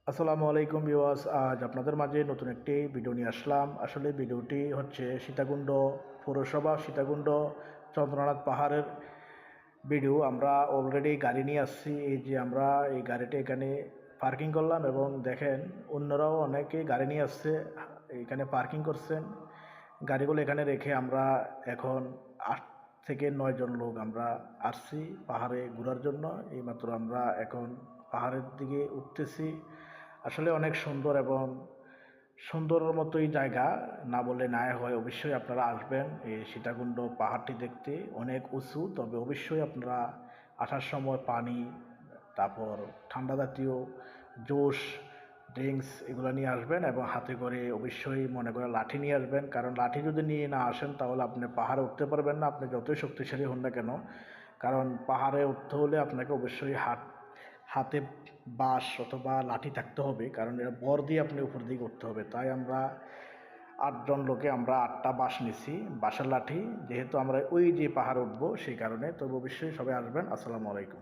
আসসালামু আলাইকুম ভিউয়ার্স, আজ আপনাদের মাঝে নতুন একটি ভিডিও নিয়ে আসলাম। আসলে ভিডিওটি হচ্ছে সীতাকুণ্ড পৌরসভা, সীতাকুণ্ড চন্দ্রনাথ পাহাড়ের ভিডিও। আমরা অলরেডি গাড়ি নিয়ে আসছি। এই যে আমরা এই গাড়িটা এখানে পার্কিং করলাম এবং দেখেন অন্যরাও অনেকে গাড়ি নিয়ে আসছে, এখানে পার্কিং করছেন। গাড়িগুলো এখানে রেখে আমরা এখন 8 থেকে 9 জন লোক আমরা আসছি পাহাড়ে ঘোরার জন্য। এইমাত্র আমরা এখন পাহাড়ের দিকে উঠতেছি। আসলে অনেক সুন্দর এবং সুন্দরের মতোই জায়গা, না বললে নাই হয়। অবশ্যই আপনারা আসবেন এই সীতাকুণ্ড পাহাড়টি দেখতে। অনেক উঁচু, তবে অবশ্যই আপনারা আসার সময় পানি, তারপর ঠান্ডা জাতীয় জুস, ড্রিঙ্কস এগুলো নিয়ে আসবেন এবং হাতে করে অবশ্যই মনে করে লাঠি নিয়ে আসবেন। কারণ লাঠি যদি নিয়ে না আসেন তাহলে আপনি পাহাড়ে উঠতে পারবেন না, আপনি যতই শক্তিশালী হন না কেন। কারণ পাহাড়ে উঠতে হলে আপনাকে অবশ্যই হাতে বাঁশ অথবা লাঠি থাকতে হবে, কারণ এটা বর দিয়ে আপনি উপর দিকে উঠতে হবে। তাই আমরা 8 জন লোকে আমরা 8টা বাঁশ নিছি, বাঁশের লাঠি, যেহেতু আমরা ওই যে পাহাড়ে উঠবো সেই কারণে। তবে অবশ্যই সবাই আসবেন। আসসালামু আলাইকুম।